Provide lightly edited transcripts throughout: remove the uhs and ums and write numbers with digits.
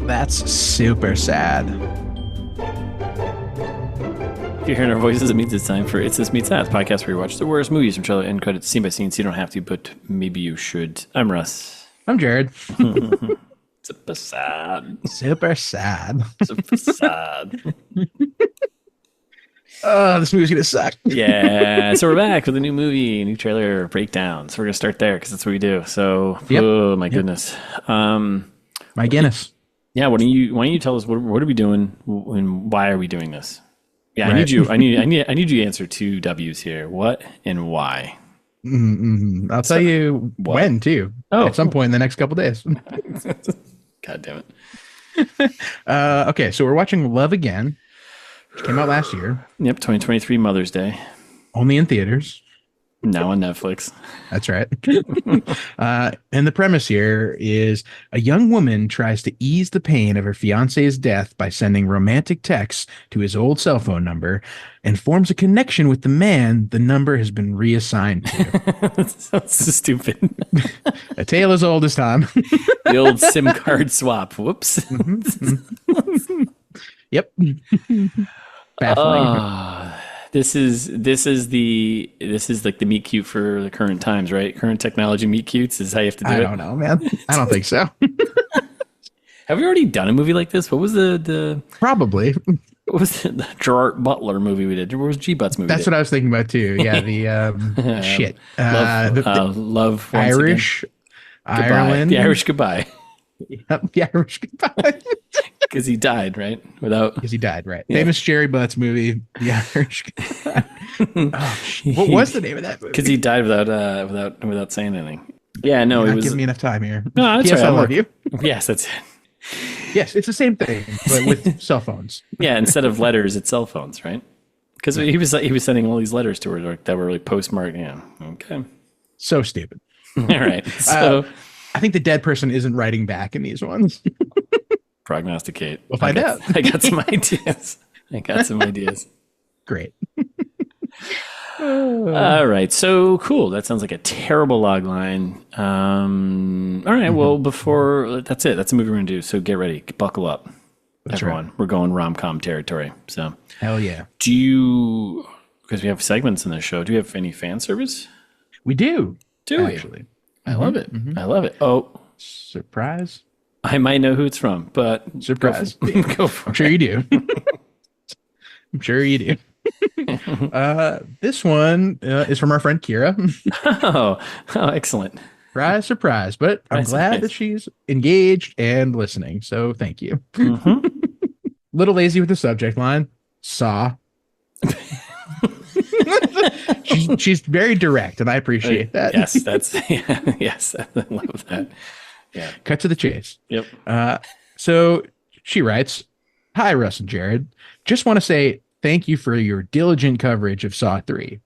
That's super sad. If you're hearing our voices, it means it's time for It's This Meets That, the podcast where we watch the worst movies from trailer and credits scene by scene, so you don't have to, but maybe you should. I'm Russ. I'm Jared. Super sad. Super sad. Super sad. Oh, this movie's gonna suck. Yeah, so we're back with a new movie, new trailer breakdown. So we're gonna start there because that's what we do. So, Yep. Oh my goodness. My Guinness. Yeah, why don't you tell us what are we doing and why are we doing this? Yeah, Right. I need you to answer two W's here. What and why? Mm-hmm. I'll tell you when too. Oh. At some point in the next couple days. God damn it. Okay, so we're watching Love Again, which came out last year. Yep, 2023 Mother's Day. Only in theaters. Now on Netflix. That's right. And the premise here is a young woman tries to ease the pain of her fiance's death by sending romantic texts to his old cell phone number and forms a connection with the man the number has been reassigned to. That sounds so stupid. A tale as old as time. The old SIM card swap. Whoops. Yep. Baffling. This is like the meet cute for the current times, right? Current technology meet cutes is how you have to do it. I don't know, man. I don't think so. Have we already done a movie like this? What was the Probably. what was the Gerard Butler movie we did? What was G Butts movie? That's what I was thinking about too. Yeah, the shit. Love once Irish, again. Goodbye. Ireland. The Irish goodbye. Yep, the Irish goodbye. Because he died, right? Because he died, right? Yeah. Famous Jerry Butts movie, The Irish goodbye. What was the name of that movie? Because he died without saying anything. Yeah, no, You're it not was. giving me enough time here. No, that's Yes, right. I love you. Yes, that's it. Yes, it's the same thing, but with cell phones. Yeah, instead of letters, it's cell phones, right? Because he was sending all these letters to her that were like postmarked. Yeah, okay, So stupid. all right. So I think the dead person isn't writing back in these ones. prognosticate. We'll find out. I got some ideas. Great. All right. So cool. That sounds like a terrible log line. All right. Well, that's it. That's the movie we're going to do. So get ready. Buckle up. That's everyone. right. We're going rom-com territory. So Hell yeah. because we have segments in this show, do you have any fan service? We do. Do we? Actually. I love it. I love it. Oh, Surprise. I might know who it's from, but Surprise. Go for I'm sure you do. I'm sure you do. This one is from our friend Kira. Oh, excellent. Surprise, surprise. But I'm Surprise, glad surprise. that she's engaged and listening. So thank you. Mhm. Little lazy with the subject line. Saw. she's very direct, and I appreciate that. Yes, yes, I love that. Yeah. Cut to the chase. Yep. So she writes, "Hi, Russ and Jared. Just want to say thank you for your diligent coverage of Saw 3.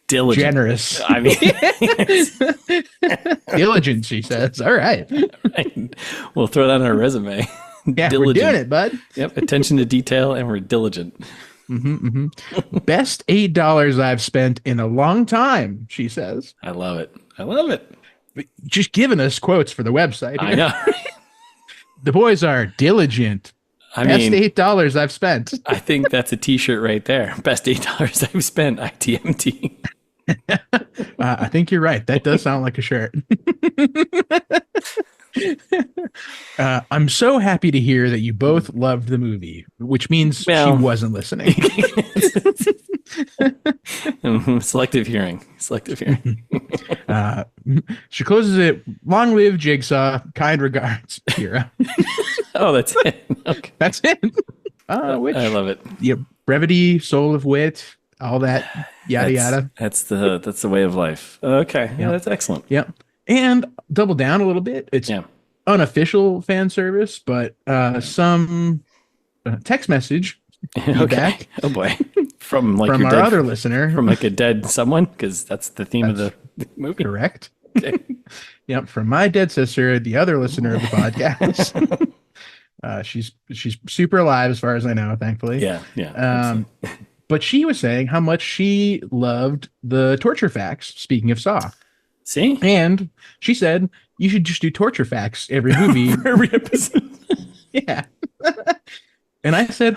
Diligent. Generous. I mean, Diligent," she says. All right. right. We'll throw that on our resume. Yeah, Diligent. we're doing it, bud. Yep. Attention to detail, and we're diligent. Best $8 I've spent in a long time, she says. I love it. I love it. Just giving us quotes for the website. I know. The boys are diligent. I Best mean, $8 I've spent. I think that's a T-shirt right there. Best $8 I've spent. ITMT. I think you're right. That does sound like a shirt. I'm so happy to hear that you both loved the movie, which means she wasn't listening. Selective hearing. She closes it. Long live Jigsaw. Kind regards, Kira. Oh, that's it. Okay. That's it. Which, I love it. Yeah, brevity, soul of wit, all that yada yada. That's the way of life. Okay. Yeah, that's excellent. Yep. And double down a little bit. It's unofficial fan service, but some text message. Okay. Oh boy. From our other listener. From like a dead someone, because that's the theme of the movie. Correct. Okay. Yep. From my dead sister, the other listener of the podcast. She's super alive as far as I know, thankfully. Yeah. But she was saying how much she loved the torture facts. Speaking of Saw. See? And she said you should just do torture facts every movie. For every episode. Yeah. And I said,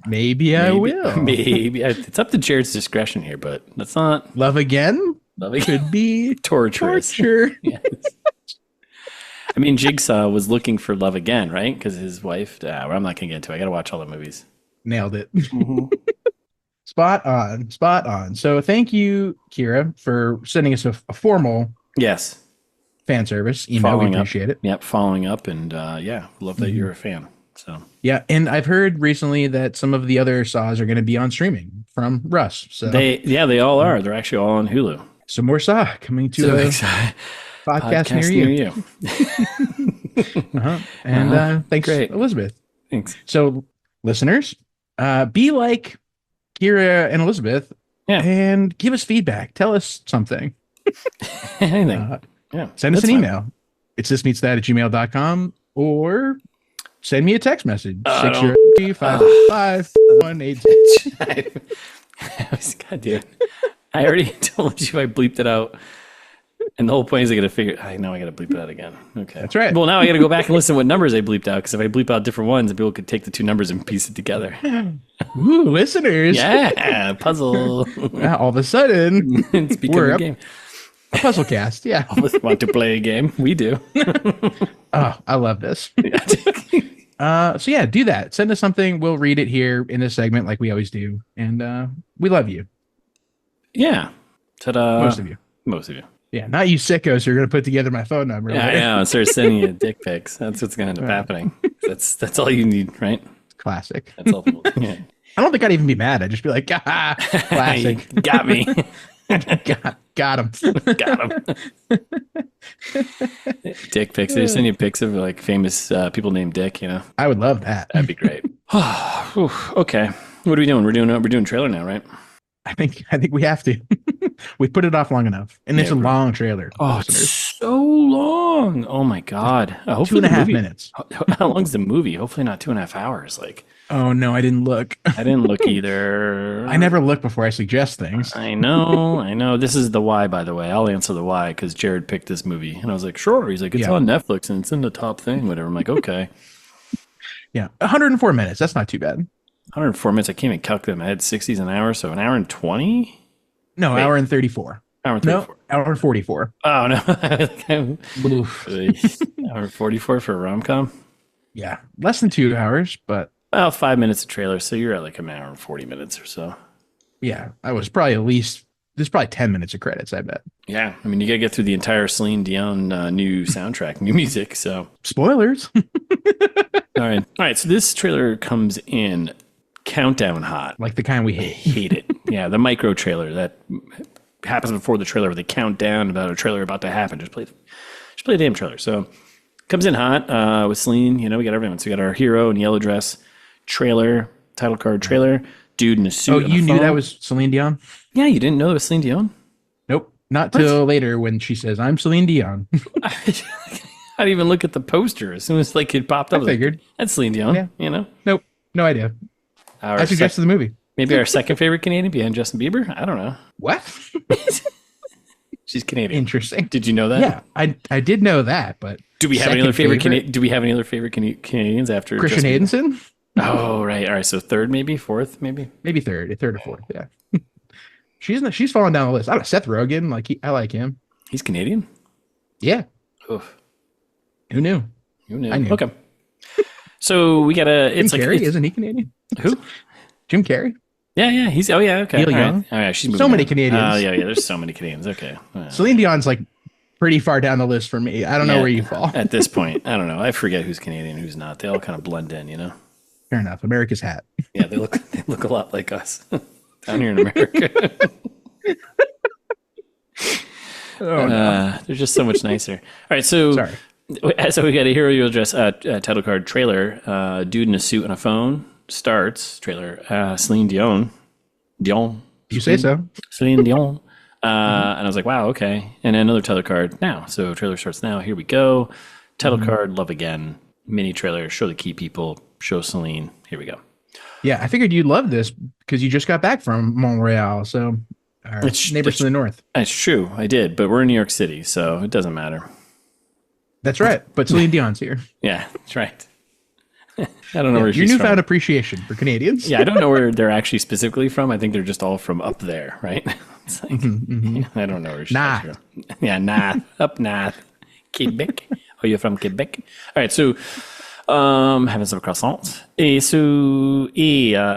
maybe I will. Maybe. It's up to Jared's discretion here, but that's not. Love Again could be torturous. Torture. Yes. I mean, Jigsaw was looking for love again, right? Because his wife, I'm not going to get into it. I got to watch all the movies. Nailed it. Mm-hmm. Spot on. So thank you, Kira, for sending us a formal fan service email. We appreciate it. Yep, following up. And love that you're a fan. So yeah, and I've heard recently that some of the other Saws are going to be on streaming from Russ. So they all are. They're actually all on Hulu. Some more Saw coming to a podcast near you. And thanks, Elizabeth. Thanks. So, listeners, be like Kira and Elizabeth, and give us feedback. Tell us something. Anything. Send us an email. It's thismeetsthat@gmail.com, or send me a text message. 603-555-186. God damn. I already told you I bleeped it out. And the whole point is I got to figure. I know I got to bleep it out again. Okay, that's right. Well, now I got to go back and listen to what numbers I bleeped out, because if I bleep out different ones, people could take the two numbers and piece it together. Ooh, listeners! Yeah, puzzle. All of a sudden, it's become a game. A puzzle cast. Yeah. Want to play a game? We do. Oh, I love this. So yeah, do that. Send us something. We'll read it here in this segment, like we always do, and we love you. Yeah. Ta-da. Most of you. Yeah, not you sickos who are going to put together my phone number. Yeah, I know. And start sending you dick pics. That's what's going to end up happening. That's all you need, right? Classic. That's all. Yeah. I don't think I'd even be mad. I'd just be like, classic. Got me. Got him. Dick pics. They just send you pics of like famous people named Dick, I would love that. That'd be great. Okay. What are we doing? We're doing trailer now, right? I think we have to. We put it off long enough, and it's a long trailer. Oh, it's so long! Oh my god! Hopefully 2.5 minutes. How long's the movie? Hopefully not 2.5 hours. Like, oh no, I didn't look. I didn't look either. I never look before I suggest things. I know. This is the why, by the way. I'll answer the why because Jared picked this movie, and I was like, sure. He's like, it's on Netflix and it's in the top thing, whatever. I'm like, okay. Yeah, 104 minutes. That's not too bad. 104 minutes. I can't even calculate them. I had 60s an hour, so an hour and 20. No, hour and 34. Hour and 34. No, hour and 44. Oh, no. Hour 44 for a rom-com? Yeah. Less than 2 hours, but... Well, 5 minutes of trailer, so you're at like an hour and 40 minutes or so. Yeah. I was probably at least... There's probably 10 minutes of credits, I bet. Yeah. I mean, you got to get through the entire Céline Dion new soundtrack, new music, so... Spoilers. All right. So this trailer comes in countdown hot. Like the kind we hate. I hate it. Yeah, the micro trailer that happens before the trailer where they count down about a trailer about to happen. Just play a damn trailer. So comes in hot with Céline. We got everyone. So we got our hero in yellow dress, trailer, title card trailer, dude in a suit. Oh, you knew that was Céline Dion? Yeah, you didn't know that was Céline Dion? Nope. Not till later when she says, I'm Céline Dion. I didn't even look at the poster. As soon as it popped up, I figured. Like, that's Céline Dion, Nope. No idea. I suggested the movie. Maybe our second favorite Canadian behind Justin Bieber? I don't know. What? She's Canadian. Interesting. Did you know that? Yeah, I did know that, but do we have any other favorite Canadians after Christian Haydenson? Oh, right. All right. So third, maybe fourth, maybe third or fourth. Yeah. She's falling down the list. I don't know. Seth Rogen, I like him. He's Canadian. Yeah. Oof. Who knew? I knew. Okay. So we got Jim Carrey, isn't he Canadian? Who? Jim Carrey. Yeah. Okay. Neil Young. All right. She's moving so many on. Canadians. Oh, yeah. There's so many Canadians. Okay. Celine Dion's pretty far down the list for me. I don't know where you fall. At this point, I don't know. I forget who's Canadian, who's not. They all kind of blend in, Fair enough. America's hat. Yeah, they look a lot like us down here in America. No. They're just so much nicer. All right, so sorry. So we got a hero you'll dress title card trailer. Dude in a suit and a phone starts trailer. Céline Dion. You say so. Céline Dion. And I was like, wow, okay. And then another title card now. So trailer starts now. Here we go. Title card, Love Again. Mini trailer, show the key people, show Céline. Here we go. Yeah, I figured you'd love this because you just got back from Montreal. So Our neighbors to the north. That's true. I did, but we're in New York City, so it doesn't matter. That's right. But Céline Dion's here. Yeah, that's right. I don't know where she's your newfound from. appreciation for Canadians. Yeah, I don't know where they're actually specifically from. I think they're just all from up there, right? It's like, I don't know where she's from. Yeah, north, up north, Quebec. Oh, you're from Quebec? All right, so having some croissants.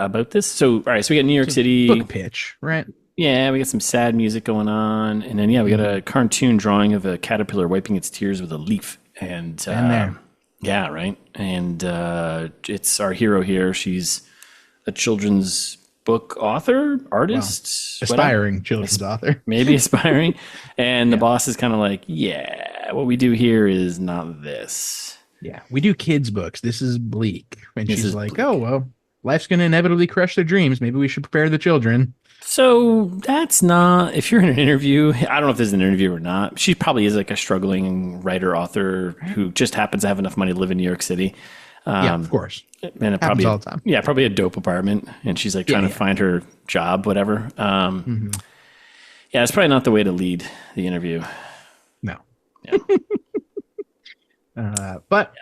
About this. So, all right, so we got New York City. Book pitch, right? Yeah, we got some sad music going on. And then, we got a cartoon drawing of a caterpillar wiping its tears with a leaf. And there. Yeah, right. And it's our hero here. She's a children's book author, artist, aspiring children's author. Maybe aspiring. And the boss is kind of like, yeah, what we do here is not this. Yeah, we do kids' books. This is bleak. And she's like, oh, well, life's going to inevitably crush their dreams. Maybe we should prepare the children. So that's not, if you're in an interview, I don't know if this is an interview or not. She probably is like a struggling writer, author who just happens to have enough money to live in New York City. Yeah, of course. And happens all the time. Yeah, probably a dope apartment. And she's like trying to find her job, whatever. Yeah, it's probably not the way to lead the interview. No. Yeah. But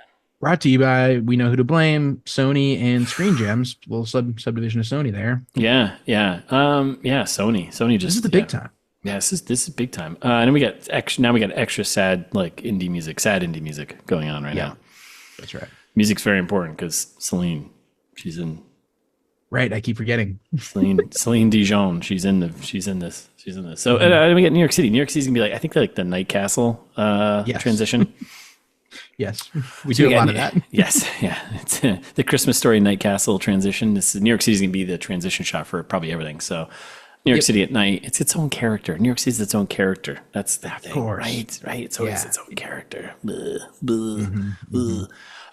brought to you by We Know Who to Blame, Sony, and Screen Gems. Little subdivision of Sony there. Yeah. Sony just. This is the big time. Yeah, this is big time. And then we got extra sad sad indie music going on right now. That's right. Music's very important because Céline, she's in. Right, I keep forgetting. Céline Dion, she's in this. So we got New York City. New York City's gonna be like, I think like the Night Castle transition. Yes, we do a lot of that. Yes, yeah. It's the Christmas Story Night Castle transition. New York City's going to be the transition shot for probably everything. So New York City at night, it's its own character. New York City's its own character. That's the thing, right? It's always its own character.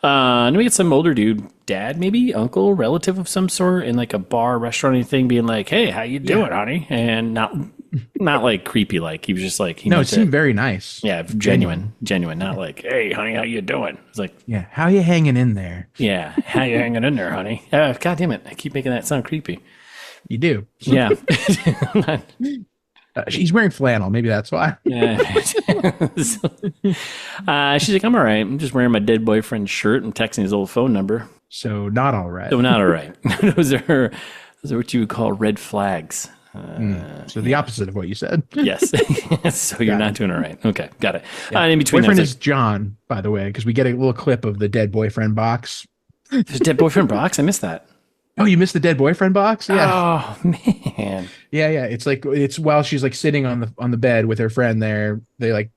And we get some older dude, dad, maybe uncle, relative of some sort, in like a bar, restaurant thing, being like, "Hey, how you doing, honey?" And not like creepy, like he was just like, it seemed very nice. Yeah, genuine, not like, "Hey, honey, how you doing?" It's like, yeah, how you hanging in there? Yeah, how you hanging in there, honey? God damn it, I keep making that sound creepy. You do. Yeah. She's wearing flannel. Maybe that's why. Yeah. She's like, I'm all right. I'm just wearing my dead boyfriend's shirt and texting his old phone number. So not all right. So not all right. Those are what you would call red flags. So the opposite of what you said. Yes. So you're not doing all right. Okay. Got it. Yeah. In between, boyfriend is John, by the way, because we get a little clip of the dead boyfriend box. There's a dead boyfriend box? I missed that. Oh, you missed the dead boyfriend box? Yeah. Oh man. Yeah. It's while she's like sitting on the bed with her friend there. They like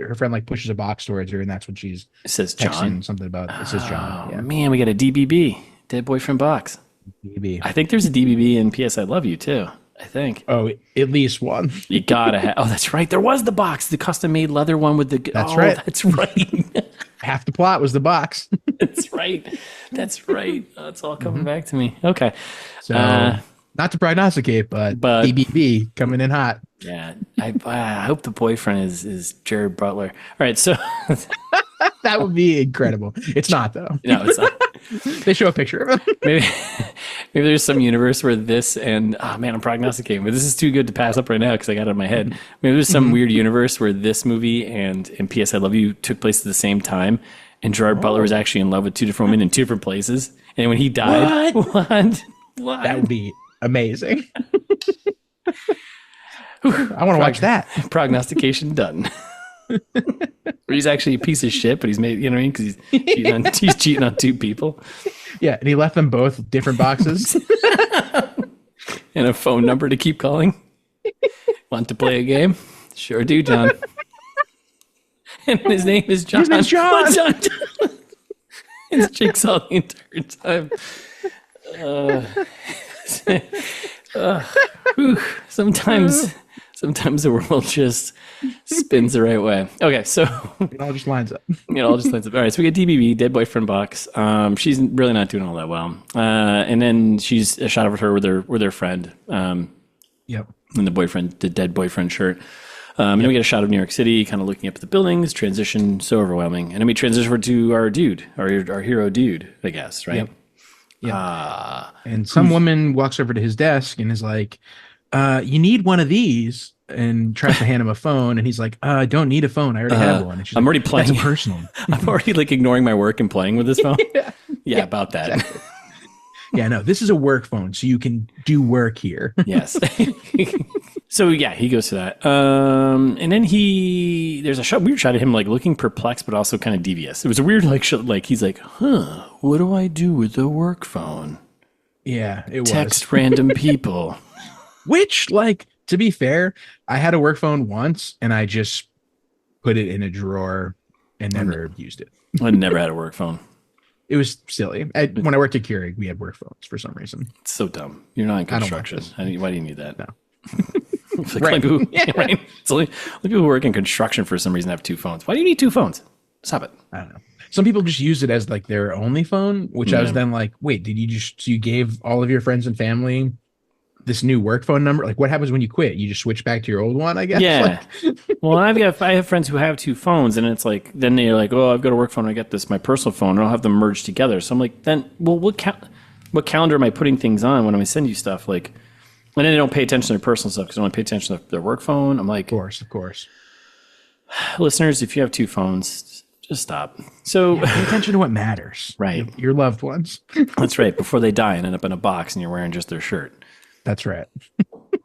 her friend like pushes a box towards her, and that's when it says John. Something about it says John. Oh man, we got a DBB, dead boyfriend box. DBB. I think there's a DBB in PS I Love You too. I think. Oh, at least one. You gotta have. Oh, that's right. There was the box, the custom made leather one with the. That's right. That's right. Half the plot was the box. That's right. Oh, it's all coming back to me. Okay. So, not to prognosticate, but DBB coming in hot. Yeah. I hope the boyfriend is Jared Butler. All right. So that would be incredible. It's not though. No, it's not. They show a picture of him. Maybe there's some universe where this and I'm prognosticating, but this is too good to pass up right now because I got it in my head. Maybe there's some weird universe where this movie and P.S. I Love You took place at the same time, and Gerard Butler was actually in love with two different women in two different places. And when he died, what? That would be amazing. I want to watch that. Prognostication done. He's actually a piece of shit, but he's made, you know what I mean? Because he's cheating on two people. Yeah, and he left them both different boxes. And a phone number to keep calling. Want to play a game? Sure do, John. And his name is John. His name's John. It's Jigsaw the entire time. Sometimes the world just spins the right way. Okay, so it all just lines up. All right, so we get DBB, dead boyfriend box. She's really not doing all that well. And then she's a shot of her with her friend. Yep. And the dead boyfriend shirt. And then we get a shot of New York City, kind of looking up at the buildings. Transition so overwhelming, and then we transition over to our dude, our hero dude, I guess, right? Yep. And some woman walks over to his desk and is like, you need one of these, and tries to hand him a phone, and he's like, I don't need a phone. I already have one. And she's I'm like, already playing. That's personal. I'm already like ignoring my work and playing with this phone. Yeah, about that. Exactly. Yeah, no, this is a work phone, so you can do work here. Yes. So yeah, he goes to that. And then there's a weird shot of him like looking perplexed, but also kind of devious. It was a weird like like he's like, what do I do with the work phone? Yeah, it was. Text random people. Which, like, to be fair, I had a work phone once, and I just put it in a drawer and never used it. I never had a work phone. It was silly. When I worked at Keurig, we had work phones for some reason. It's so dumb. You're not in construction. Why do you need that? No. Like right. Right. It's only people who work in construction for some reason have two phones. Why do you need two phones? Stop it. I don't know. Some people just use it as like their only phone, which I was then like, wait, so you gave all of your friends and family this new work phone number? Like, what happens when you quit? You just switch back to your old one, I guess? Yeah. Well, I have friends who have two phones, and it's like, then they're like, oh, I've got a work phone, I got my personal phone, and I'll have them merged together. So I'm like, then, well, what calendar am I putting things on when I send you stuff? Like, and then they don't pay attention to their personal stuff because they don't pay attention to their work phone. I'm like, of course. Listeners, if you have two phones, just stop. So pay attention to what matters. Right. Your loved ones. That's right. Before they die and end up in a box and you're wearing just their shirt. That's right.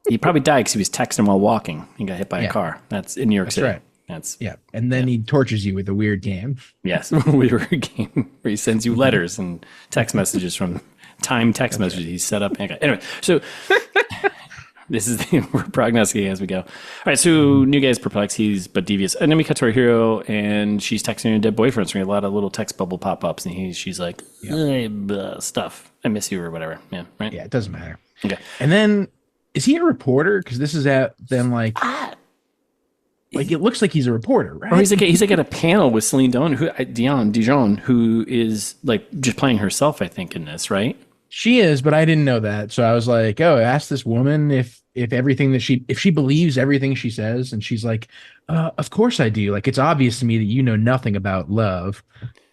He probably died because he was texting while walking. He got hit by a car. That's in New York City. That's right. And then he tortures you with a weird game. Yes, weird game where he sends you letters and text messages from timed text messages he set up. Anyway, so this is we're prognosticating as we go. All right, so new guy's perplexed, he's but devious, and then we cut to our hero, and she's texting her dead boyfriend. So we have a lot of little text bubble pop ups, and she's like, stuff. I miss you or whatever. Yeah, right. Yeah, it doesn't matter. Okay, and then is he a reporter? Because this is at then like it looks like he's a reporter, right? Or he's like at a panel with Céline Dion, who is like just playing herself, I think, in this, right? She is, but I didn't know that. So I was like, oh, ask this woman if everything that if she believes everything she says. And she's like, of course I do. Like, it's obvious to me that you know nothing about love.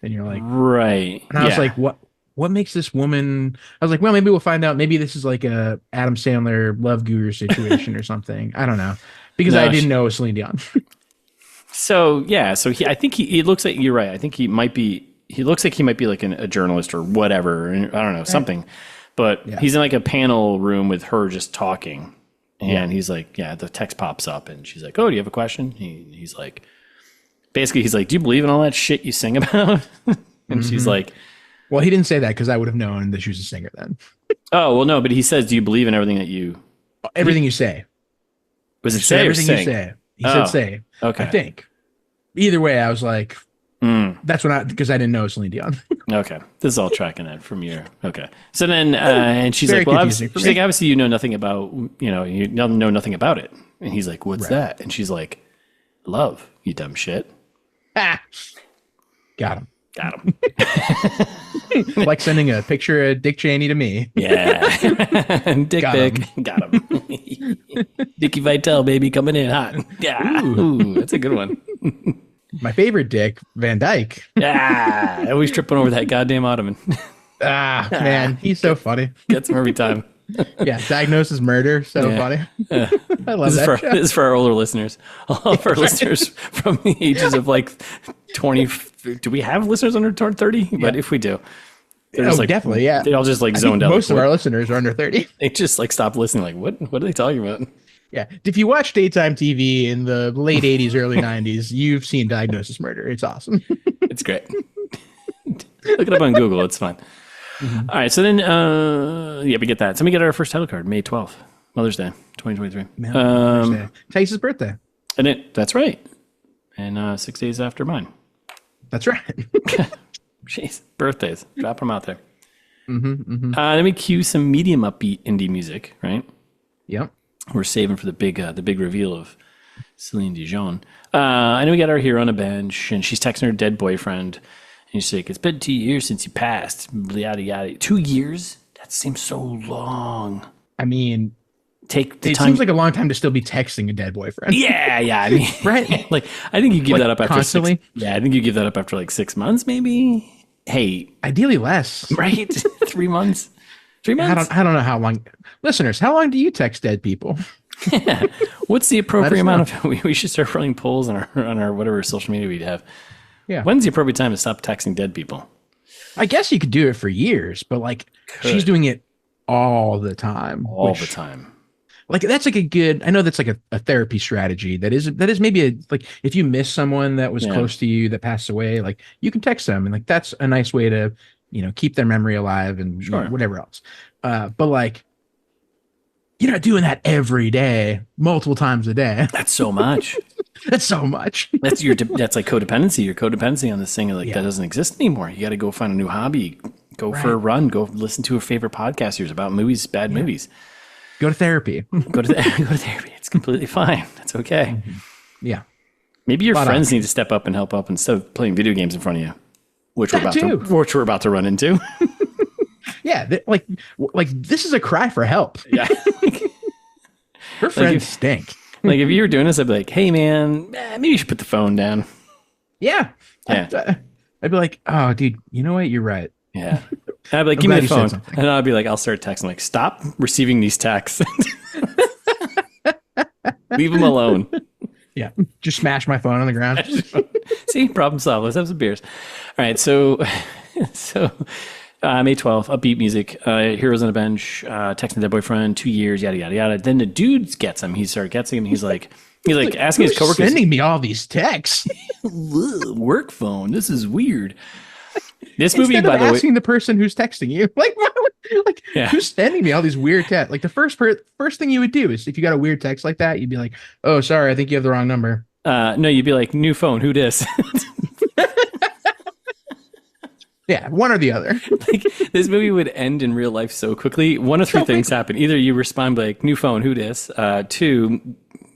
And you're like, right. And I was like, what makes this woman? I was like, well, maybe we'll find out. Maybe this is like a Adam Sandler love guru situation or something. I don't know. Because I didn't know it was Céline Dion. So, yeah. So I think he looks like, you're right. I think he looks like he might be like a journalist or whatever. I don't know, something. But he's in like a panel room with her just talking. And he's like, the text pops up and she's like, oh, do you have a question? He's like, basically, he's like, do you believe in all that shit you sing about? And she's like, well, he didn't say that because I would have known that she was a singer then. Oh, well, no, but he says, do you believe in everything that everything you say? Was it say everything or sing? You say? He said say. Okay. I think. Either way, I was like, that's because I didn't know Céline Dion. Okay. This is all tracking that from your, okay. So then, and she's like, well, obviously you know nothing about, you know nothing about it. And he's like, what's that? And she's like, love, you dumb shit. Got him. Like sending a picture of Dick Cheney to me. Yeah. Dick pic. Got him. Dickie Vitale, baby, coming in hot. Yeah. Ooh, that's a good one. My favorite Dick, Van Dyke. Yeah. Always tripping over that goddamn ottoman. Man, he's so funny. Gets him every time. Yeah, Diagnosis Murder, so funny. I love that. This is for our older listeners. All of our listeners from the ages of like 20. Do we have listeners under 30? Yeah. But if we do, definitely, yeah. They all just like zoned out. Most of our listeners are under 30. They just like stopped listening. Like, what are they talking about? Yeah. If you watch daytime TV in the late 80s, early 90s, you've seen Diagnosis Murder. It's awesome. It's great. Look it up on Google. It's fun. Mm-hmm. All right. So then, we get that. So we get our first title card, May 12th, Mother's Day, 2023. Mother's Day. Tace's birthday. And that's right. And 6 days after mine. That's right. Jeez, birthdays. Drop them out there. Then we cue some medium upbeat indie music, right? Yep. We're saving for the big reveal of Céline Dion. And then we got our hero on a bench, and she's texting her dead boyfriend. And she's like, it's been 2 years since you passed. Yada, yada. 2 years? That seems so long. I mean, it time. Seems like a long time to still be texting a dead boyfriend. Yeah. I mean, right? Like, I think you give that up after constantly. I think you give that up after like 6 months, maybe. Hey, ideally less, right? 3 months. 3 months? I don't know how long. Listeners, how long do you text dead people? Yeah. What's the appropriate amount of? We should start running polls on our whatever social media we'd have. Yeah. When's the appropriate time to stop texting dead people? I guess you could do it for years, but like she's doing it all the time. All the time. Like that's like a good. I know that's like a therapy strategy. That is maybe like if you miss someone that was close to you that passed away, like you can text them, and like that's a nice way to keep their memory alive and whatever else. But like you're not doing that every day, multiple times a day. That's so much. That's so much. That's like codependency. Your codependency on this thing that doesn't exist anymore. You got to go find a new hobby, go for a run, go listen to a favorite podcast yours about movies, bad movies. Go to therapy. Go to therapy. It's completely fine. That's okay. Mm-hmm. Yeah. Maybe your friends need to step up and help up instead of playing video games in front of you, which we're about to run into. Yeah, like this is a cry for help. Yeah. Her friends stink. Like if you were doing this, I'd be like, "Hey, man, maybe you should put the phone down." Yeah. I'd be like, "Oh, dude, you know what? You're right." Yeah. And I'd be like, "Give me the phone," and I'd be like, "I'll start texting." Like, stop receiving these texts. Leave them alone. Yeah. Just smash my phone on the ground. See, problem solved. Let's have some beers. All right. So May 12th, upbeat music, Heroes on a Bench, texting dead boyfriend, 2 years, yada, yada, yada. Then the dude gets him. He started getting him. He's like asking his coworkers. Sending me all these texts. Work phone. This is weird. This movie, Instead by the way, asking the person who's texting you, who's sending me all these weird texts? Like the first thing you would do is if you got a weird text like that, you'd be like, "Oh, sorry, I think you have the wrong number." No, you'd be like, "New phone, who dis?" Yeah, one or the other. Like this movie would end in real life so quickly. One of three things happen: either you respond like, "New phone, who dis?" 2,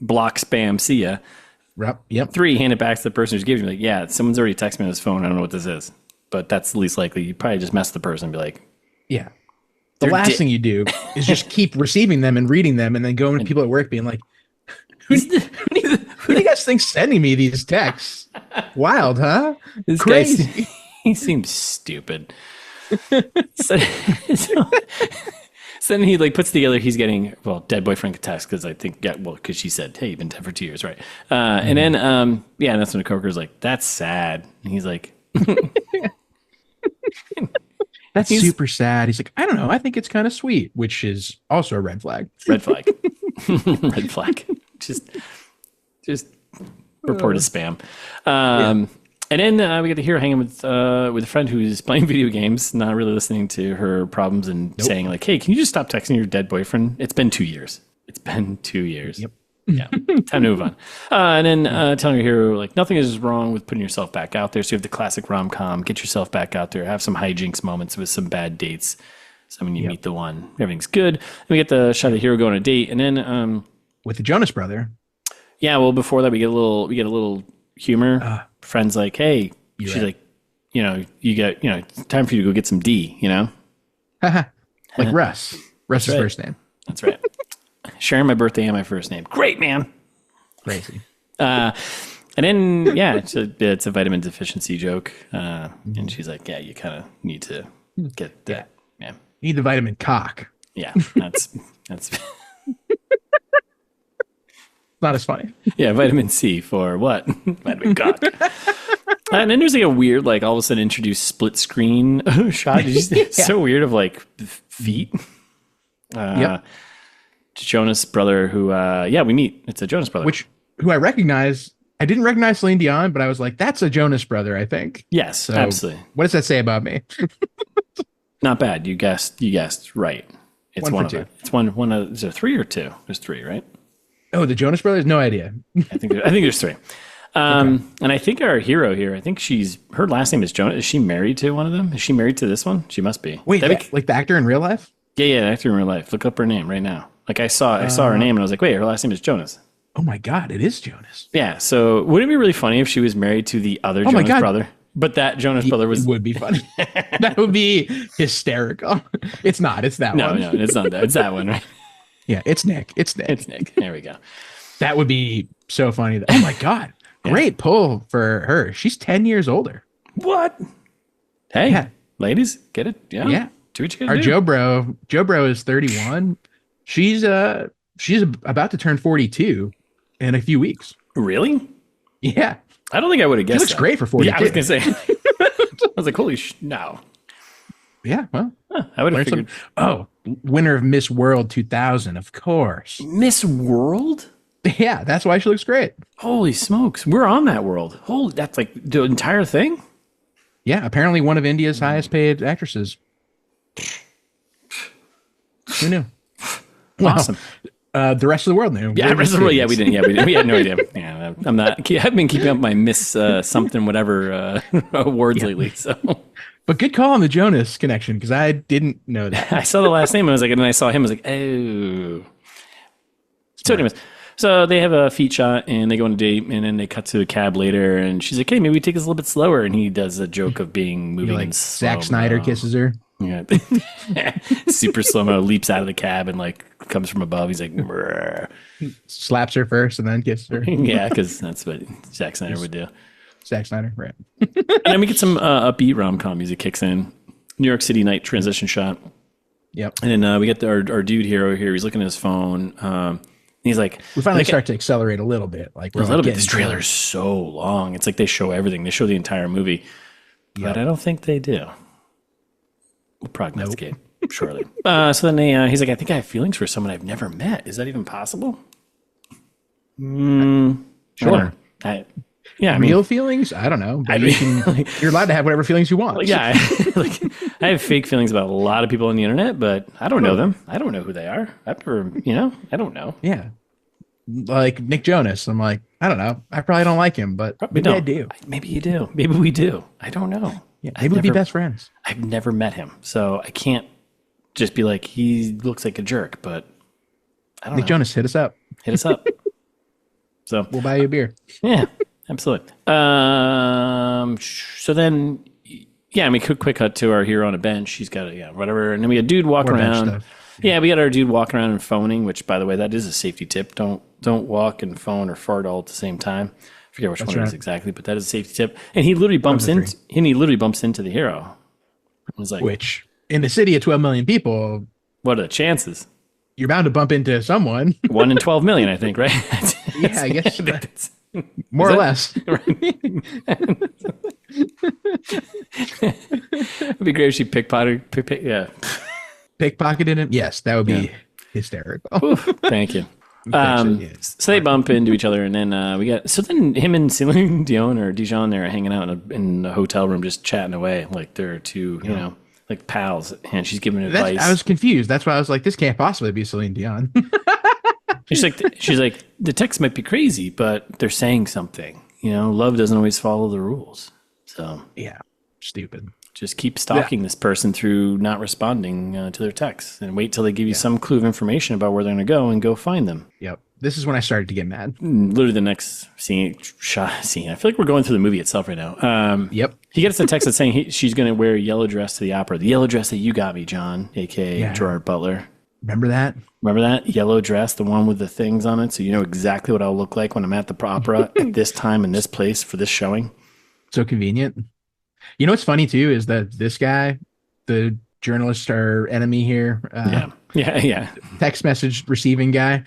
block spam, see ya. Yep. 3, hand it back to the person who's giving you. Like, yeah, someone's already texted me on his phone. I don't know what this is. But that's the least likely. You probably just mess the person and be like, yeah. The last thing you do is just keep receiving them and reading them and then going to people at work being like, who do you guys think sending me these texts? Wild, huh? This Crazy. Guy, he seems stupid. So then he like puts together, he's getting, dead boyfriend text because I think, because she said, "Hey, you've been dead for 2 years, right?" And then, and that's when the coworker's like, "That's sad." And he's like, That's super sad. He's like, "I don't know. I think it's kind of sweet," which is also a red flag. Red flag. Red flag. Just report as spam. And then we get to hear hanging with a friend who's playing video games, not really listening to her problems and saying like, "Hey, can you just stop texting your dead boyfriend? It's been 2 years. It's been 2 years." Yep. Yeah. Time to move on. And then telling your hero, like, nothing is wrong with putting yourself back out there. So you have the classic rom-com, get yourself back out there, have some hijinks moments with some bad dates. So when you meet the one, everything's good. And we get the shot of the hero going on a date. And then with the Jonas brother. Yeah, well, before that we get a little humor. Friend's like, "Hey," she's like, you get, it's time for you to go get some D, Like Russ. Russ's first name. That's right. Sharing my birthday and my first name. Great, man. Crazy. And then, it's a vitamin deficiency joke. And she's like, "Yeah, you kind of need to get that." Yeah. You need the vitamin cock. Yeah, that's not as funny. Yeah, vitamin C for what? Vitamin cock. And then there's like a weird, like all of a sudden introduced split screen shot. It's so weird of like feet. Jonas brother who we meet. It's a Jonas brother. Who I recognize. I didn't recognize Céline Dion, but I was like, that's a Jonas brother, I think. Yes, so absolutely. What does that say about me? Not bad. You guessed right. It's one of them. It's one of, is there 3 or 2? There's 3, right? Oh, the Jonas brothers? No idea. I think there's 3. And I think our hero here, I think her last name is Jonas. Is she married to one of them? Is she married to this one? She must be. Wait, like the actor in real life? Yeah, the actor in real life. Look up her name right now. Like I saw her name and I was like, wait, her last name is Jonas. Oh my God, it is Jonas. Yeah. So wouldn't it be really funny if she was married to the other Jonas brother? But that Jonas brother would be funny. That would be hysterical. It's not. It's that one. No, it's not that. It's that one, right? Yeah, it's Nick. It's Nick. There we go. That would be so funny. Oh my God. Great pull for her. She's 10 years older. What? Hey, ladies, get it? Yeah. Do what you gotta Our do. Joe Bro is 31. She's about to turn 42 in a few weeks. Really? Yeah. I don't think I would have guessed. She looks great for 42. Yeah, I was gonna say. I was like, holy no. Yeah, well, I would have figured. Oh, winner of Miss World 2000, of course. Miss World? Yeah, that's why she looks great. Holy smokes. We're on that world. Holy, that's like the entire thing? Yeah, apparently one of India's highest paid actresses. Who knew? Awesome. The rest of the world knew. Yeah, the rest of the world, yeah, we didn't. Yeah, we had no idea. Yeah, I've been keeping up my Miss something whatever awards lately. So, but good call on the Jonas connection because I didn't know that. I saw the last name. I was like, and then I saw him. I was like, oh. So, anyways, so they have a feet shot and they go on a date, and then they cut to a cab later, and she's like, hey, maybe we take this a little bit slower, and he does a joke of being moving Like in Zack slow-mo. Snyder kisses her. Yeah, super slow mo, leaps out of the cab and like comes from above. He's like, "Brr." Slaps her first and then kisses her. Yeah, because that's what Zack Snyder would do. Zack Snyder, right? And then we get some upbeat rom com music kicks in. New York City night transition shot. Yep. And then we get our dude hero here. He's looking at his phone. He's like, We finally start to accelerate a little bit. Like we're a little bit. getting This trailer is so long. It's like they show everything. They show the entire movie, but I don't think they do. We'll prognosticate shortly. So then he's like, I think I have feelings for someone I've never met. Is that even possible? Sure. I mean, Real feelings? I don't know. But you're allowed to have whatever feelings you want. yeah, I have fake feelings about a lot of people on the internet, but I don't know them. I don't know who they are. I've never, I don't know. Yeah. Like Nick Jonas. I'm like, I don't know. I probably don't like him, but maybe I do. Maybe you do. Maybe we do. I don't know. Yeah, maybe we'll be best friends. I've never met him, so I can't just be like, he looks like a jerk, but I don't know. Nick Jonas, hit us up. Hit us up. So We'll buy you a beer. yeah, absolutely. So then, yeah, I mean, quick cut to our hero on a bench. She's got whatever, and then we got a dude walking More bench around. stuff. Yeah, we got our dude walking around and phoning, which, by the way, that is a safety tip. Don't walk and phone or fart all at the same time. I forget which one it is exactly, but that is a safety tip. And he literally bumps into the hero. I was like, Which in a city of 12 million people, what are the chances? you're bound to bump into someone. 1 in 12 million, I think, right? Yeah, I guess That's- more or less. It'd be great if she pickpocketed. Yeah. Pickpocketed him? Yes, that would be hysterical. Oof, thank you. Actually, yeah. So they bump into each other, and then then him and Céline Dion or Dijon, they're hanging out in the hotel room, just chatting away like they're two, like pals. And she's giving advice. I was confused. That's why I was like, this can't possibly be Céline Dion. she's like, the text might be crazy, but they're saying something. Love doesn't always follow the rules. So yeah, stupid. just keep stalking this person through not responding to their texts, and wait till they give you some clue of information about where they're going to go and go find them. Yep. This is when I started to get mad. Literally the next scene. I feel like we're going through the movie itself right now. Yep. He gets a text that's saying she's going to wear a yellow dress to the opera. The yellow dress that you got me, John, a.k.a. Gerard Butler. Remember that? Remember that yellow dress, the one with the things on it? So you know exactly what I'll look like when I'm at the opera at this time in this place for this showing. So convenient. You know what's funny too is that this guy, the journalist or enemy here, Yeah. text message receiving guy,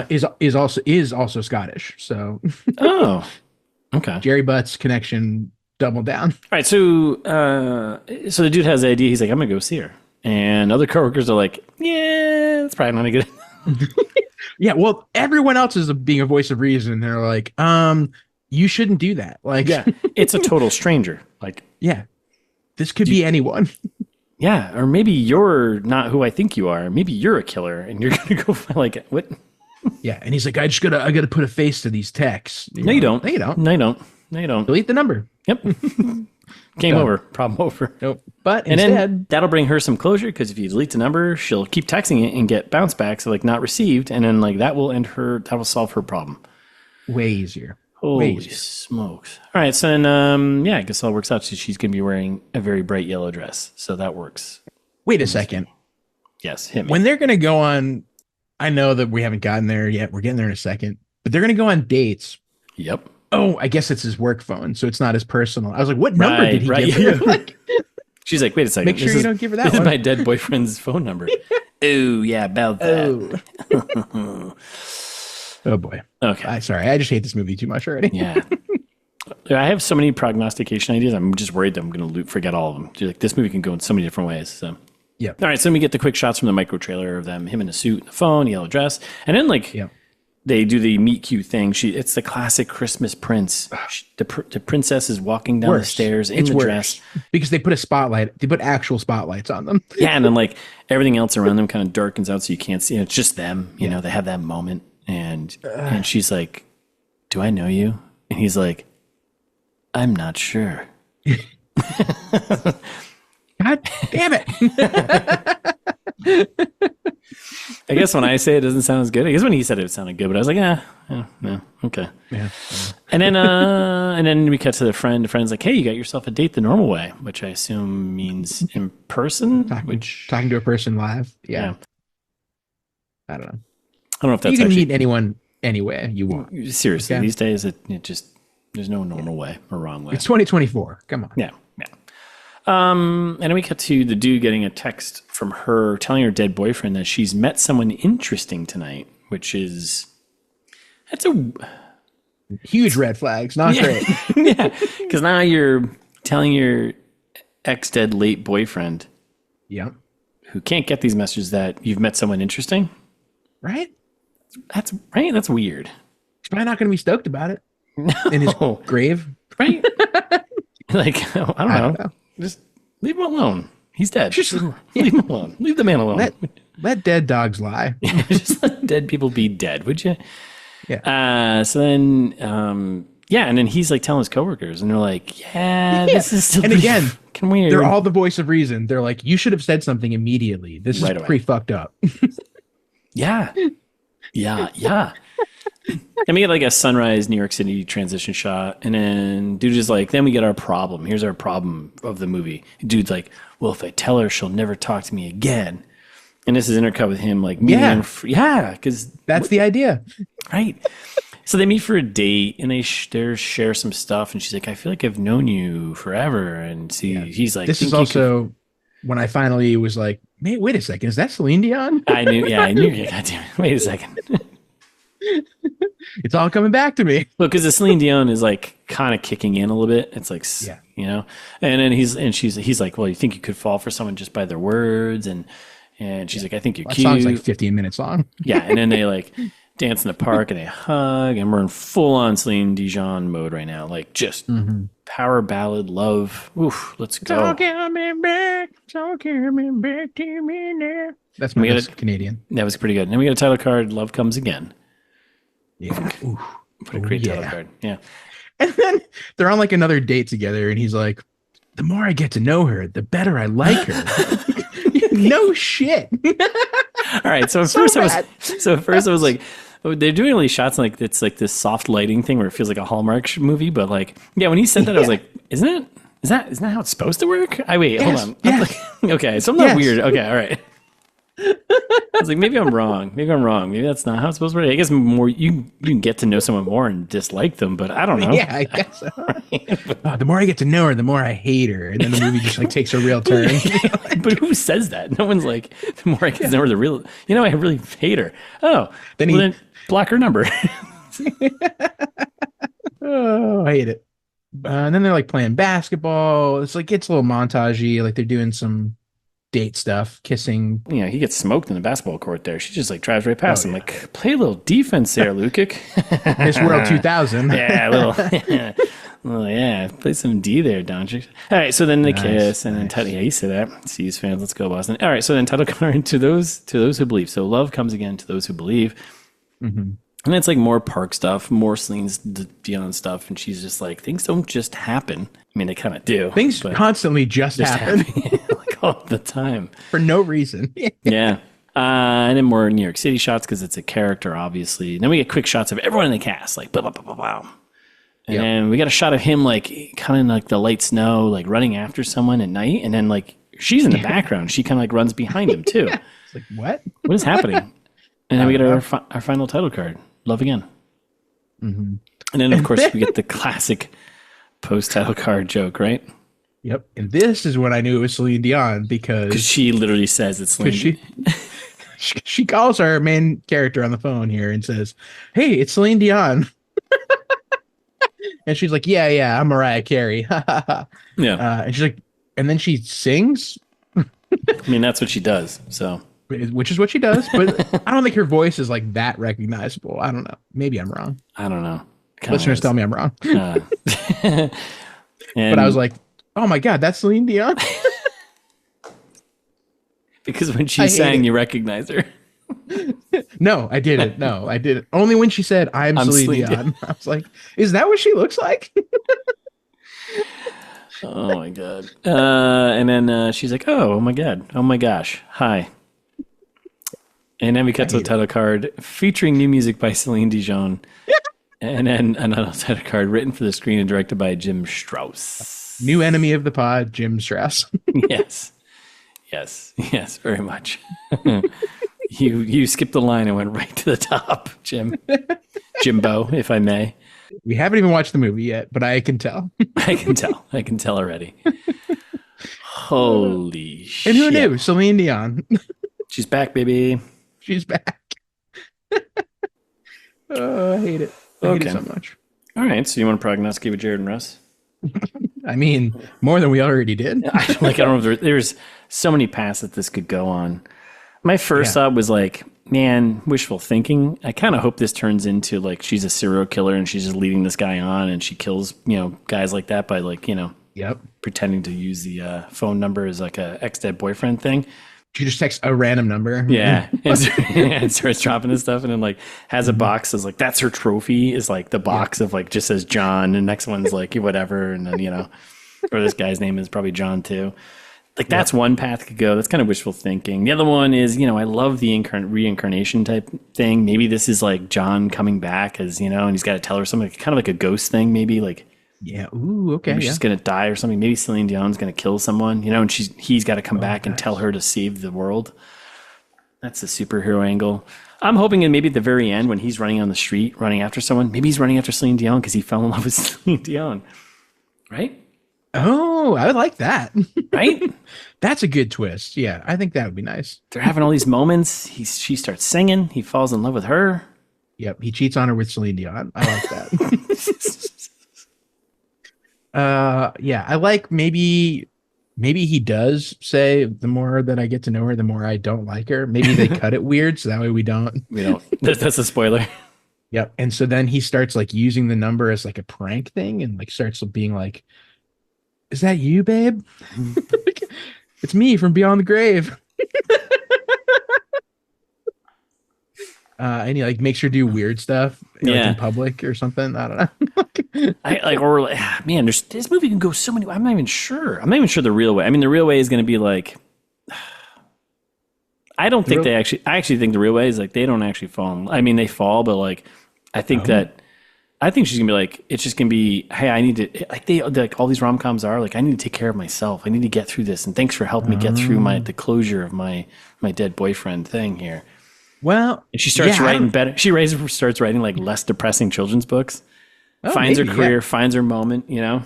is also Scottish. So Oh, okay. Jerry Butt's connection doubled down. All right, so the dude has the idea. He's like, I'm gonna go see her, and other coworkers are like, yeah, that's probably not a good. Yeah, well, everyone else is being a voice of reason. They're like, you shouldn't do that. Like, Yeah, it's a total stranger. Like, yeah, this could be anyone. yeah, or maybe you're not who I think you are. Maybe you're a killer, and you're gonna go find, like, what? Yeah, and he's like, I gotta put a face to these texts. No, you don't. No, you don't. No, you don't. No, you don't. Delete the number. Yep. Game over. Problem over. Nope. But And instead, then that'll bring her some closure, because if you delete the number, she'll keep texting it and get bounce backs, so like not received, and then like that will solve her problem. way easier. Holy smokes. All right, so then I guess all works out. So she's gonna be wearing a very bright yellow dress. So that works. Wait a second. Yes, hit me. When they're gonna go on, I know that we haven't gotten there yet. We're getting there in a second, but they're gonna go on dates. Yep. Oh, I guess it's his work phone, so it's not his personal. I was like, what number did he give Yeah. her? Like, She's like, wait a second. Make sure you don't give her that This one. is my dead boyfriend's phone number. Oh, yeah, about that. Oh boy. Okay. Sorry, I just hate this movie too much already. Yeah. I have so many prognostication ideas. I'm just worried that I'm going to forget all of them. Like, this movie can go in so many different ways. So. Yep. All right, so then we get the quick shots from the micro trailer of him in a suit and a phone, yellow dress. And then, like, they do the meet cute thing. It's the classic Christmas prince. The princess is walking down the stairs in the dress. Because they put actual spotlights on them. Yeah, and then, like, everything else around them kind of darkens out so you can't see. And it's just them. You know, they have that moment. And she's like, do I know you? And he's like, I'm not sure. God damn it. I guess when I say it doesn't sound as good. I guess when he said it sounded good, but I was like, no, okay. Yeah. And then we cut to the friend. The friend's like, hey, you got yourself a date the normal way, which I assume means in person. Talking to a person live. Yeah. I don't know. I don't know if that's you can meet anyone anywhere you want. Seriously, these days it just there's no normal way or wrong way. It's 2024. Come on. Yeah. And then we cut to the dude getting a text from her telling her dead boyfriend that she's met someone interesting tonight, that's a huge red flags. Not great. Yeah, because now you're telling your ex-dead late boyfriend, who can't get these messages, that you've met someone interesting. Right. That's right. That's weird. He's probably not going to be stoked about it in his grave. Right. Like, I don't know. Just leave him alone. He's dead. Just leave him alone. Leave the man alone. Let dead dogs lie. Just let dead people be dead, would you? Yeah. So then, and then he's like telling his coworkers, and they're like, this is still again, weird. They're all the voice of reason. They're like, you should have said something immediately. This is pretty fucked up. Yeah. And we get like a sunrise New York City transition shot, and then dude is like, then we get our problem. Here's our problem of the movie. Dude's like, well, if I tell her, she'll never talk to me again. And this is intercut with him like meeting because that's the idea, right? So they meet for a date, and they share some stuff, and she's like, I feel like I've known you forever. And he's like, this is also when I finally was like, wait a second, is that Céline Dion? I knew. Goddamn, wait a second. It's all coming back to me. Well, because the Céline Dion is like kind of kicking in a little bit. It's like, you know, and then he's like, well, you think you could fall for someone just by their words? And she's like, I think you're cute. That song's like 15 minutes long. Yeah. And then they like dance in the park and they hug, and we're in full on Céline Dion mode right now. Like just power ballad, love. Oof, let's go. Don't give me back to me now. That's my Canadian. That was pretty good. And then we got a title card, Love Comes Again. Yeah. Ooh. What a great title card. Yeah. And then they're on like another date together, and he's like, the more I get to know her, the better I like her. No shit. All right. So at first I was like, they're doing all these shots like it's like this soft lighting thing where it feels like a Hallmark movie, but like, when he said that, I was like, isn't that how it's supposed to work? Hold on. Yes. Okay. So I'm not weird. Okay. All right. I was like, maybe I'm wrong. Maybe that's not how it's supposed to work. I guess more you can get to know someone more and dislike them, but I don't know. Yeah, I guess so. The more I get to know her, the more I hate her, and then the movie just like takes a real turn. But who says that? No one's like, the more I get to know her, the real. You know, I really hate her. Oh, then block her number. Oh, I hate it. And then they're like playing basketball. It's like it's a little montagey. Like they're doing some date stuff, kissing. You know, he gets smoked in the basketball court there. She just like drives right past him. Like, play a little defense there, Lukic. Miss World 2000. Yeah, a little. Well, yeah, play some D there, Doncic. All right, so then they kiss, and then you say that. Seas fans, let's go, Boston. All right, so then title card to those who believe. So love comes again to those who believe. And it's like more park stuff, more Celine's Dion stuff, and she's just like, things don't just happen. I mean, they kind of do. Things constantly just happen. Like all the time. For no reason. Yeah. And then more New York City shots because it's a character, obviously. And then we get quick shots of everyone in the cast, like, blah, blah, blah, blah, blah. And then we got a shot of him, like, kind of like the light snow, like running after someone at night. And then, like, she's in the background. She kind of like runs behind him, too. It's like, what? What is happening? And then we get our final title card, Love Again. And then, of course, we get the classic post-title card joke, right? Yep. And this is when I knew it was Celine Dion Because because she literally says it's Celine. she calls our main character on the phone here and says, "Hey, it's Celine Dion." And she's like, "Yeah, yeah, I'm Mariah Carey." Yeah. And she's like, and then she sings, I mean, that's what she does. So which is what she does, but I don't think her voice is like that recognizable. I don't know. Maybe I'm wrong. I don't know. Kinda Listeners is. tell me I'm wrong. Uh, But I was and like, "Oh my God, that's Celine Dion." because when I she hate sang, it. you recognize her. No, I didn't. No, I didn't. Only when she said, "I'm I'm Celine Celine Dion." I was like, "Is that what she looks like?" Oh my god. And then she's like, "Oh my god. Oh my gosh. Hi." And then we cut to a hate it. title card featuring new music by Celine Dion. And then another title card written for the screen and directed by Jim Strauss. New enemy of the pod, Jim Strauss. Yes. Yes. Yes, very much. You skipped the line and went right to the top, Jimbo, if I may. We haven't even watched the movie yet, but I can tell. I can tell. I can tell already. Holy shit. And who knew? Celine Dion. She's back, baby. She's back. Oh, I hate it. I hate it so much. All right. So you want to prognosticate with Jared and Russ? I mean, more than we already did. I don't know if there's so many paths that this could go on. My first thought was like, man, wishful thinking. I kind of hope this turns into like she's a serial killer and she's just leading this guy on and she kills, guys like that by like, Yep. pretending to use the phone number as like a ex-dead boyfriend thing. She just texts a random number. Yeah. And starts dropping this stuff and then like has a box that's like, that's her trophy is like the box of like just says John and next one's like whatever. And then, or this guy's name is probably John too. Like that's one path could go. That's kind of wishful thinking. The other one is, I love the reincarnation type thing. Maybe this is like John coming back as, and he's got to tell her something kind of like a ghost thing. Maybe like, Yeah. Ooh, okay. maybe she's going to die or something. Maybe Celine Dion's going to kill someone, and he's got to come back and tell her to save the world. That's the superhero angle. I'm hoping in maybe at the very end when he's running on the street, running after someone, maybe he's running after Celine Dion because he fell in love with Celine Dion. Right? Oh, I would like that. Right? That's a good twist. Yeah, I think that would be nice. They're having all these moments. She starts singing. He falls in love with her. Yep, he cheats on her with Celine Dion. I like that. Yeah, I like maybe he does say the more that I get to know her, the more I don't like her. Maybe they cut it weird so that way we don't. That's a spoiler. Yep. And so then he starts like using the number as like a prank thing and like starts being like, "Is that you, babe?" "It's me from beyond the grave." And he like makes her do weird stuff like, in public or something. I don't know. Man, this movie can go so many. I'm not even sure the real way. I mean, the real way is going to be like, I don't think I actually think the real way is like, they don't actually fall. I mean, they fall, but like, I think she's gonna be like, it's just gonna be, hey, I need to, like all these rom-coms are like, I need to take care of myself. I need to get through this. And thanks for helping me get through the closure of my dead boyfriend thing here. Well, and she starts writing better. She starts writing like less depressing children's books. Finds her career, finds her moment. It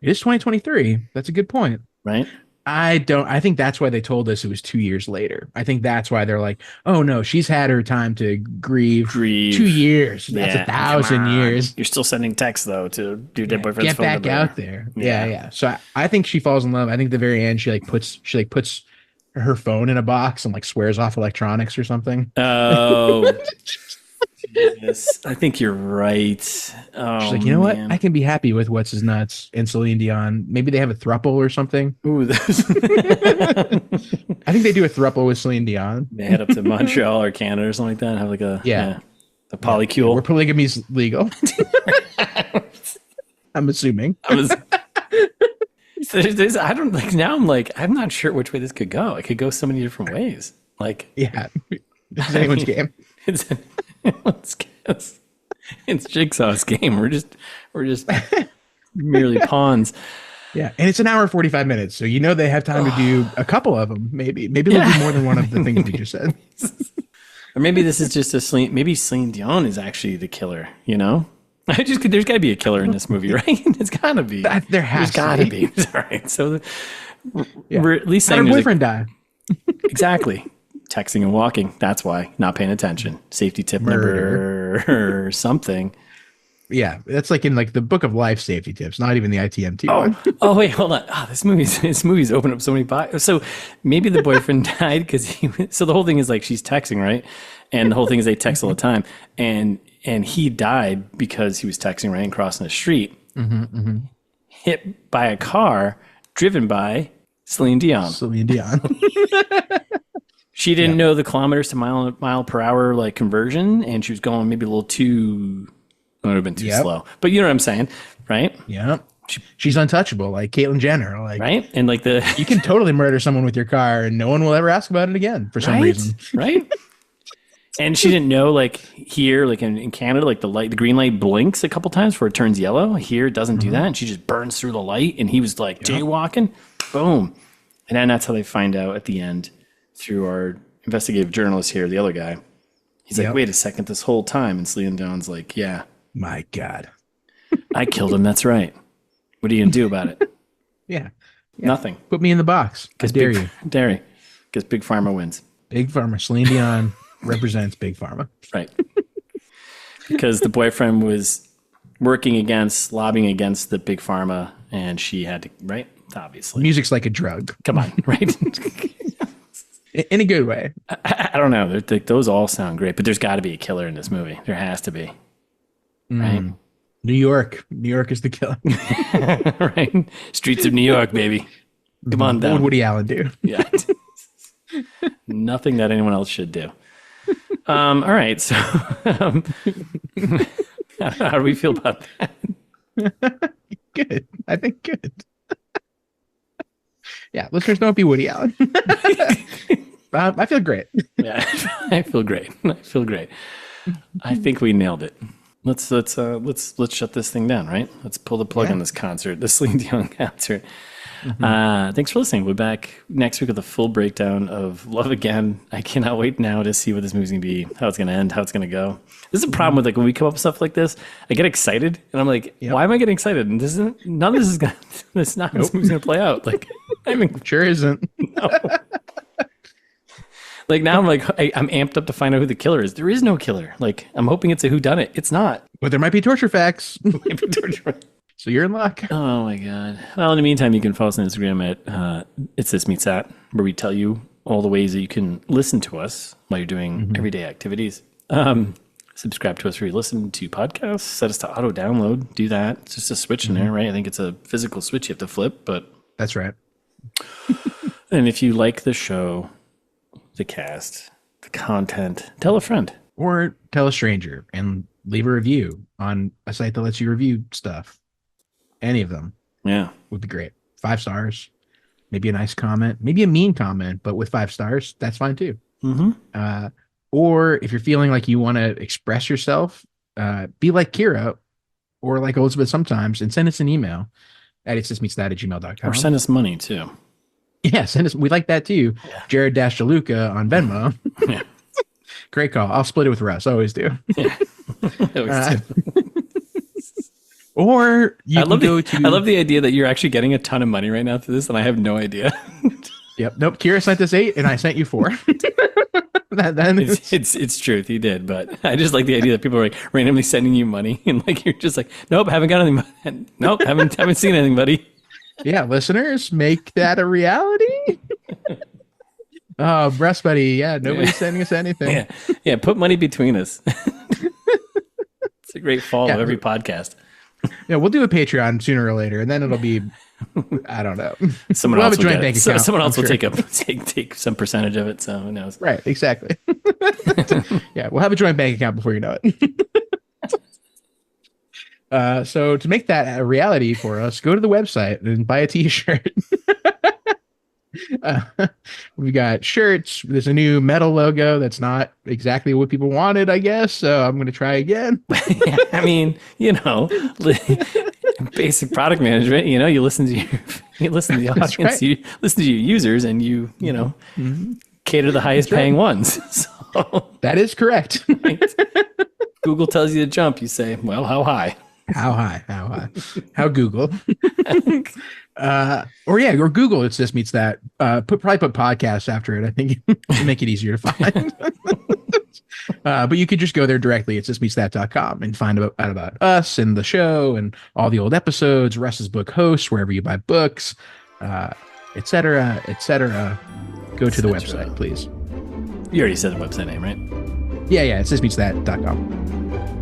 is 2023. That's a good point. Right. I think that's why they told us it was 2 years later. I think that's why they're like, oh no, she's had her time to grieve. 2 years. That's 1,000 years. You're still sending texts though to your dead boyfriend's phone get back out there. Yeah. So I think she falls in love. I think at the very end she puts her phone in a box and like swears off electronics or something. Oh. Yes, I think you're right. Oh, she's like, you know what? I can be happy with what's his nuts and Celine Dion. Maybe they have a throuple or something. Ooh, I think they do a throuple with Celine Dion. They head up to Montreal or Canada or something like that and have like a polycule. Where polygamy's legal. I'm assuming. I don't like now. I'm not sure which way this could go. It could go so many different ways. Like, yeah, it's anyone's game. Let's guess. It's Jigsaw's game. We're just merely pawns. Yeah, and it's an hour 45 minutes, so they have time to do a couple of them. Maybe they'll do more than one of the things we just said. Or maybe this is just maybe Celine Dion is actually the killer. There's got to be a killer in this movie, right? It's got to be. There has got to be. All right. So we're at least saying her boyfriend died. Exactly. Texting and walking. That's why. Not paying attention. Safety tip number something. Yeah, that's like in like the Book of Life safety tips, not even the ITMT one. Oh wait, hold on. Oh, this movie's opened up so many boxes. So maybe the boyfriend died because so the whole thing is like she's texting, right? And the whole thing is they text all the time. And he died because he was texting, right, and crossing the street. Hit by a car driven by Céline Dion. Céline Dion. She didn't know the kilometers to mile per hour like conversion, and she was going maybe a little too. It would have been too slow, but you know what I'm saying, right? Yeah, she's untouchable, like Caitlyn Jenner, like right, and like you can totally murder someone with your car, and no one will ever ask about it again for some reason, right? And she didn't know, like here, like in Canada, like the green light blinks a couple times before it turns yellow. Here, it doesn't do that, and she just burns through the light. And he was like jaywalking, boom, and then that's how they find out at the end through our investigative journalist here, the other guy. He's like, wait a second, this whole time, and Céline Dion's like, yeah. My God. I killed him. That's right. What are you going to do about it? Yeah. Nothing. Put me in the box. I dare you. Dare you. Because Big Pharma wins. Big Pharma. Céline Dion represents Big Pharma. Right. Because the boyfriend was lobbying against the Big Pharma, and she had to, right? Obviously. Music's like a drug. Come on, right? In a good way. I don't know. Those all sound great, but there's got to be a killer in this movie. There has to be. Right. New York is the killer. Right. Streets of New York, baby. Come on down. What would Woody Allen do? Yeah. Nothing that anyone else should do. All right. So how do we feel about that? Good. I think good. Yeah. Listeners, don't be Woody Allen. I feel great. Yeah. I feel great. I think we nailed it. Let's shut this thing down, right? Let's pull the plug on this concert, the Céline Dion concert. Thanks for listening. We'll be back next week with a full breakdown of Love Again. I cannot wait now to see what this movie's gonna be, how it's gonna end, how it's gonna go. This is a problem with like when we come up with stuff like this, I get excited and I'm like, why am I getting excited? And none of this is gonna this movie's gonna play out. Like I mean sure isn't. No. Like now I'm like, I'm amped up to find out who the killer is. There is no killer. Like I'm hoping it's a whodunit. It's not. But there might be torture facts. So you're in luck. Oh my God. Well, in the meantime, you can follow us on Instagram at It's This Meets That, where we tell you all the ways that you can listen to us while you're doing everyday activities. Subscribe to us where you listen to podcasts. Set us to auto download. Do that. It's just a switch in there, right? I think it's a physical switch you have to flip, but that's right. And if you like the show, the cast, the content, tell a friend. Or tell a stranger and leave a review on a site that lets you review stuff. Any of them. Yeah. Would be great. 5 stars. Maybe a nice comment. Maybe a mean comment, but with 5 stars, that's fine too. Or if you're feeling like you want to express yourself, be like Kira or like Elizabeth sometimes and send us an email at itsthismeetsthat@gmail.com. Or send us money too. Yeah, send us. We like that too. Yeah. Jared-DeLuca on Venmo. Yeah. Great call. I'll split it with Russ. Always do. Yeah. Always do. Or you can go to... I love the idea that you're actually getting a ton of money right now through this, and I have no idea. Yep. Nope. Kira sent us 8, and I sent you 4. It's truth. He did, but I just like the idea that people are like randomly sending you money, and like you're just like, nope, haven't got anything. Nope, haven't seen anything, buddy. Yeah, listeners, make that a reality. Oh, breast buddy. Yeah, nobody's sending us anything. Yeah. Put money between us. It's a great fall of every podcast. Yeah, we'll do a Patreon sooner or later, and then it'll be, I don't know. Someone else will take some percentage of it. So who knows? Right. Exactly. Yeah, we'll have a joint bank account before you know it. So to make that a reality for us, go to the website and buy a T-shirt. We got shirts. There's a new metal logo that's not exactly what people wanted, I guess. So I'm going to try again. Yeah, I mean, basic product management. You listen to the audience, right. You listen to your users, and you cater to the highest paying ones. So that is correct. Right. Google tells you to jump, you say, well, how high? How high? How high? How Google? Or Google. It's This Meets That. Probably put podcasts after it. I think to make it easier to find. But you could just go there directly. It's thismeetsthat.com and find out about us and the show and all the old episodes, Russ's book hosts, wherever you buy books, etc., etc. Go to the website, please. You already said the website name, right? Yeah, it's thismeetsthat.com.